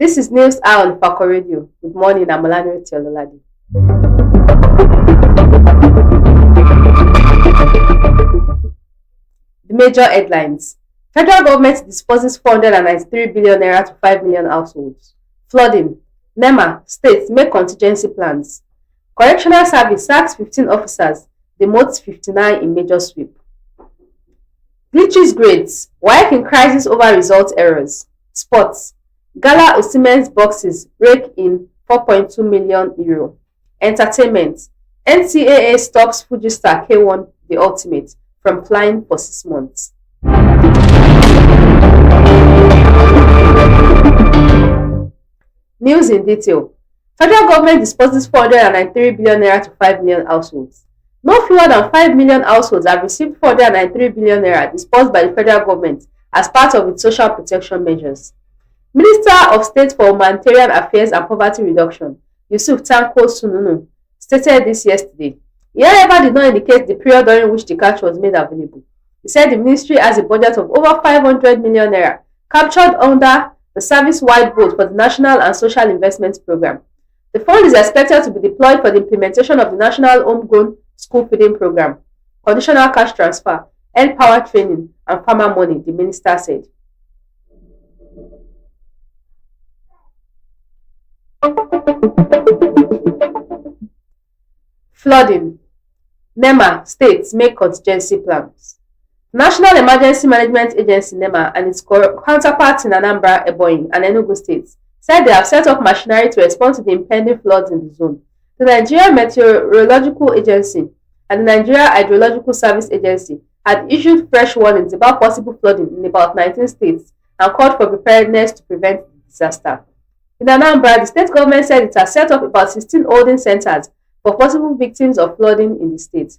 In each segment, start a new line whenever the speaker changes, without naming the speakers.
This is News Hour on Ifako Radio. Good morning, I'm Olanere Tiololade. The major headlines. Federal government disposes 493 billion naira to 5 million households. Flooding. NEMA, states make contingency plans. Correctional Service sacks 15 officers, demotes 59 in major sweep. Glitches grades. WAEC in crisis over result errors. Sports. Gala Osimhen's boxes rake in €4.2 million. Entertainment. NCAA stops Fuji star K1 The Ultimate from flying for 6 months. News in detail. Federal government disposes 493 billion naira to 5 million households. No fewer than 5 million households have received 493 billion naira disbursed by the federal government as part of its social protection measures. Minister of State for Humanitarian Affairs and Poverty Reduction, Yusuf Tanko Sununu, stated this yesterday. He, however, did not indicate the period during which the cash was made available. He said the ministry has a budget of over 500 million naira captured under the service-wide vote for the National and Social Investment Program. The fund is expected to be deployed for the implementation of the National Homegrown School Feeding Program, conditional cash transfer, health power training, and farmer money, the minister said. Flooding. NEMA, states make contingency plans. National Emergency Management Agency NEMA and its counterparts in Anambra, Ebonyi, and Enugu states said they have set up machinery to respond to the impending floods in the zone. The Nigeria Meteorological Agency and the Nigeria Hydrological Service Agency had issued fresh warnings about possible flooding in about 19 states and called for preparedness to prevent disaster. In Anambra, the state government said it has set up about 16 holding centers for possible victims of flooding in the state.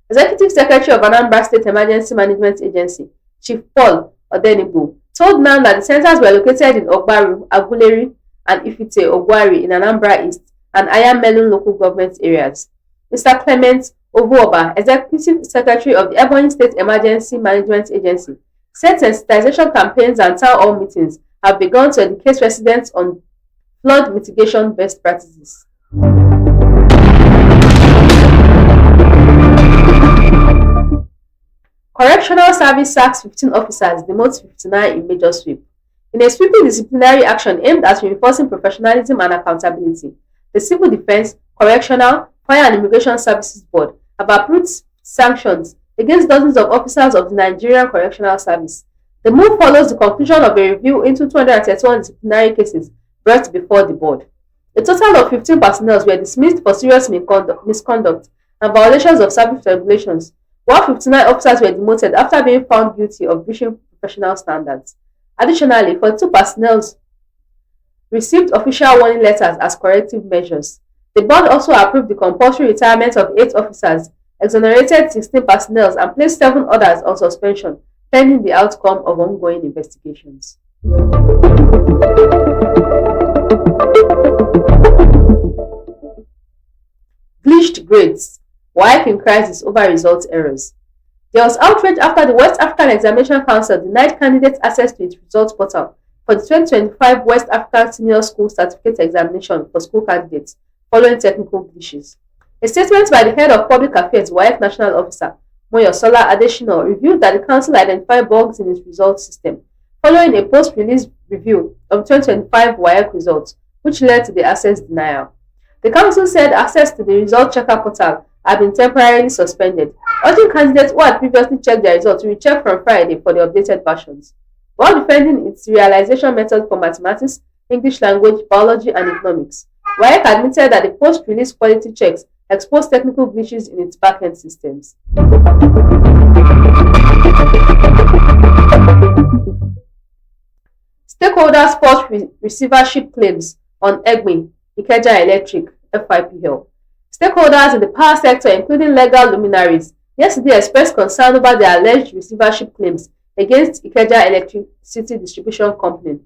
Executive Secretary of Anambra State Emergency Management Agency, Chief Paul Odenibu, told NAN that the centers were located in Ogbaru, Aguleri, and Ifite, Ogwari in Anambra East and Ayamelun local government areas. Mr. Clement Ovuoba, Executive Secretary of the Ebonyi State Emergency Management Agency, said sensitization campaigns and town hall meetings have begun to educate residents on flood mitigation best practices. Correctional Service sacks 15 officers, demotes 59 in major sweep. In a sweeping disciplinary action aimed at reinforcing professionalism and accountability, the Civil Defense, Correctional, Fire and Immigration Services Board have approved sanctions against dozens of officers of the Nigerian Correctional Service. The move follows the conclusion of a review into 231 disciplinary cases brought before the board. A total of 15 personnel were dismissed for serious misconduct and violations of service regulations, while 59 officers were demoted after being found guilty of breaching professional standards. Additionally, 42 personnel received official warning letters as corrective measures. The board also approved the compulsory retirement of 8 officers, exonerated 16 personnel, and placed 7 others on suspension, pending the outcome of ongoing investigations. Glitched grades. WAEC in crisis over result errors. There was outrage after the West African Examination Council denied candidates access to its results portal for the 2025 West African Senior School Certificate Examination for school candidates following technical glitches. A statement by the head of Public Affairs WAEC National Officer Moyosola Adeshino revealed that the council identified bugs in its results system following a post-release review of 2025 WAEC results, which led to the access denial. The council said access to the result checker portal had been temporarily suspended, urging candidates who had previously checked their results to recheck from Friday for the updated versions. While defending its realization method for mathematics, English language, biology, and economics, WAEC admitted that the post-release quality checks exposed technical glitches in its back-end systems. Stakeholders fought receivership claims on Egbin, Ikeja Electric, FIPL. Stakeholders in the power sector, including legal luminaries, yesterday expressed concern over the alleged receivership claims against Ikeja Electricity Distribution Company,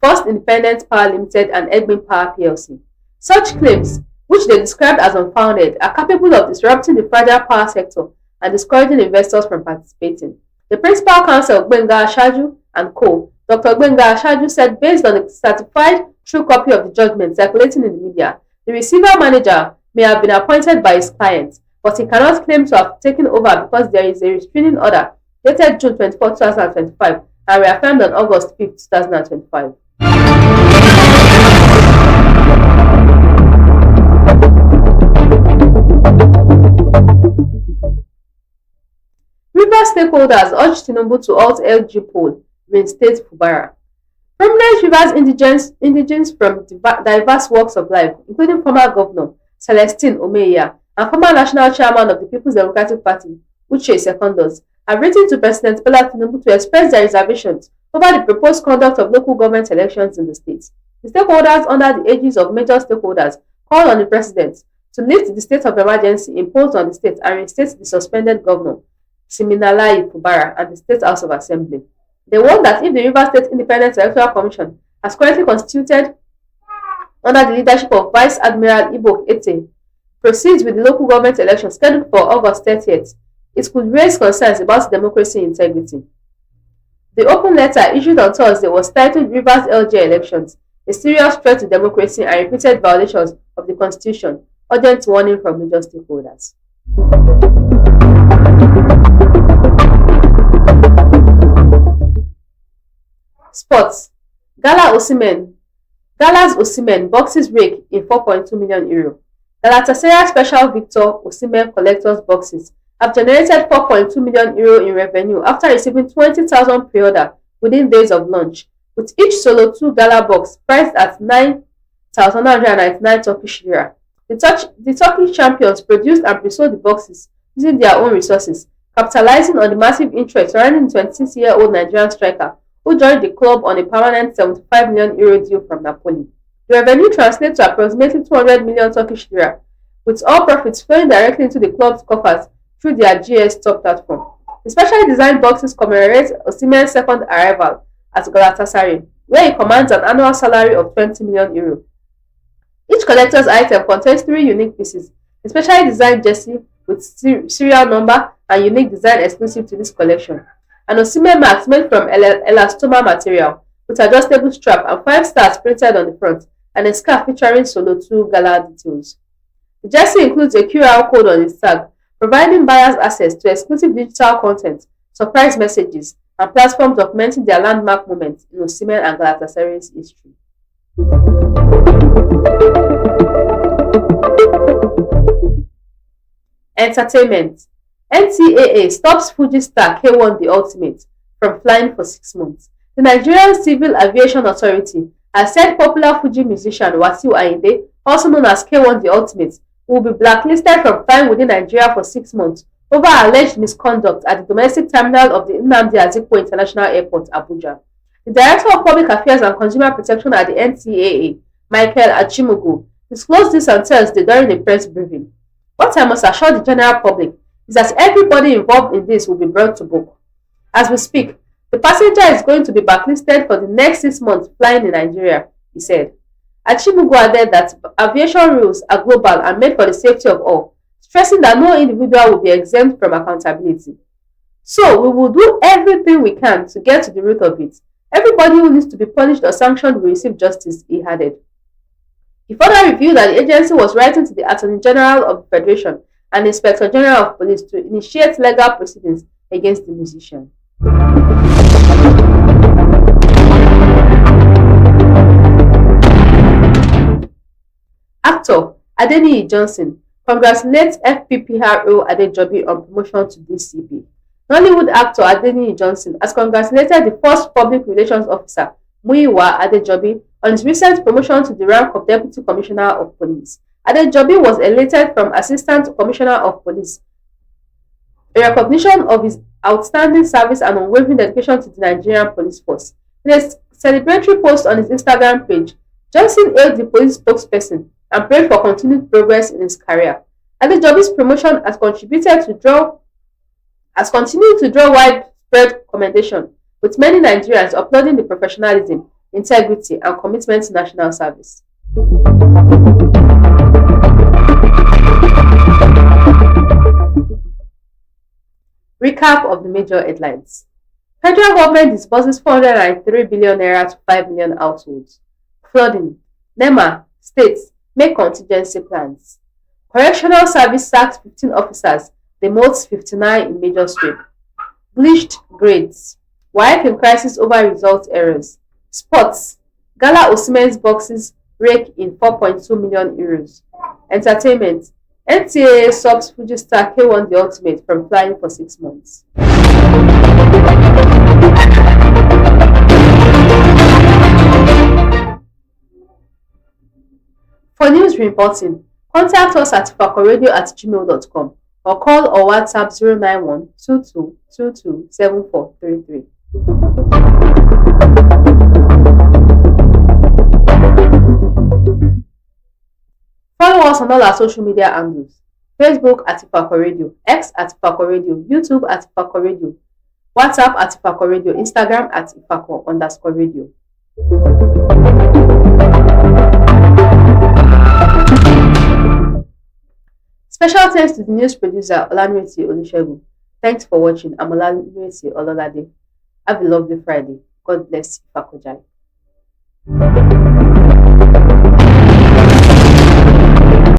First Independent Power Limited and Egbin Power PLC. Such claims, which they described as unfounded, are capable of disrupting the fragile power sector and discouraging investors from participating. The principal counsel, Gbenga Ashaju and Co., Dr. Gbenga Ashaju, said based on a certified true copy of the judgment circulating in the media, the receiver manager may have been appointed by his client, but he cannot claim to have taken over because there is a restraining order dated June 24, 2025 and reaffirmed on August 5, 2025. Rivers stakeholders urged Tinubu to halt LG poll, reinstate Fubara. Prominent Rivers indigents from diverse walks of life, including former Governor Celestine Omeya and former National Chairman of the People's Democratic Party, Uche Secondus, have written to President Bola Tinubu to express their reservations over the proposed conduct of local government elections in the state. The stakeholders, under the aegis of major stakeholders, called on the President to lift the state of emergency imposed on the state and reinstate the suspended Governor Siminalayi Fubara and the State House of Assembly. They warned that if the Rivers State Independent Electoral Commission, as currently constituted under the leadership of Vice Admiral Ibok Ete, proceeds with the local government election scheduled for August 30th, it could raise concerns about democracy integrity. The open letter issued on Thursday was titled Rivers LG Elections, a serious threat to democracy and repeated violations of the Constitution, urgent warning from major stakeholders. Sports. Gala's Osimhen boxes rake in €4.2 million. Galatasaray Special Victor Osimhen collectors boxes have generated €4.2 million in revenue after receiving 20,000 pre-order within days of launch, with each solo 2 Gala box priced at 9,999 Turkish lira. The Turkish champions produced and pre-sold the boxes using their own resources, capitalizing on the massive interest surrounding the 26-year-old Nigerian striker who joined the club on a permanent €75 million deal from Napoli. The revenue translates to approximately 200 million Turkish lira, with all profits flowing directly into the club's coffers through their GS Store platform. The specially designed boxes commemorate Osimhen's second arrival at Galatasaray, where he commands an annual salary of €20 million. Each collector's item contains 3 unique pieces, a specially designed jersey with serial number and unique design exclusive to this collection, an Osimhen mask made from elastomer material with adjustable strap and 5 stars printed on the front, and a scarf featuring solo 2 Gala details. The jersey includes a QR code on its tag, providing buyers access to exclusive digital content, surprise messages, and platforms documenting their landmark moments in Osimhen and Galatasaray's history. Entertainment. NCAA stops Fuji star K1 The Ultimate from flying for 6 months. The Nigerian Civil Aviation Authority has said popular Fuji musician Wasiu Ayinde, also known as K1 The Ultimate, will be blacklisted from flying within Nigeria for 6 months over alleged misconduct at the domestic terminal of the Nnamdi Azikiwe International Airport, Abuja. The Director of Public Affairs and Consumer Protection at the NCAA, Michael Achimugu, disclosed this on Thursday during a press briefing. What I must assure the general public is that everybody involved in this will be brought to book. As we speak, the passenger is going to be blacklisted for the next 6 months flying in Nigeria, he said. Achimugu added that aviation rules are global and made for the safety of all, stressing that no individual will be exempt from accountability. So we will do everything we can to get to the root of it. Everybody who needs to be punished or sanctioned will receive justice, he added. He further revealed that the agency was writing to the Attorney General of the Federation and the Inspector General of Police to initiate legal proceedings against the musician. Actor Adeniyi Johnson congratulates FPPRO Adejobi on promotion to DCP. Nollywood actor Adeniyi Johnson has congratulated the first public relations officer, Muyiwa Adejobi, on his recent promotion to the rank of Deputy Commissioner of Police. Adejobi was elated from Assistant Commissioner of Police, a recognition of his outstanding service and unwavering dedication to the Nigerian police force. In a celebratory post on his Instagram page, Johnson hailed the police spokesperson and prayed for continued progress in his career. Adejobi's promotion has continued to draw widespread commendation, with many Nigerians applauding the professionalism, integrity, and commitment to national service. Recap of the major headlines. Federal government disburses 403 billion naira to 5 million households. Flooding. NEMA, states, make contingency plans. Correctional service sacks 15 officers, demotes 59 in major sweep. Glitched grades. WAEC in crisis over result errors. Sports. Gala Osimhen's boxes rake in 4.2 million euros. Entertainment. NTAA subs Fuji star K1 The Ultimate from flying for 6 months. For news reporting, contact us at ifakoradio@gmail.com or call or WhatsApp 091 22 22 7433. Follow us on all our social media handles: Facebook at Ifako Radio, X at Ifako Radio, YouTube at Ifako Radio, WhatsApp at Ifako Radio, Instagram at Ifako_radio. Special thanks to the news producer Olanreti Olusegun. Thanks for watching. I'm Olanreti Ololade. Have a lovely Friday. God bless Ifako Jai.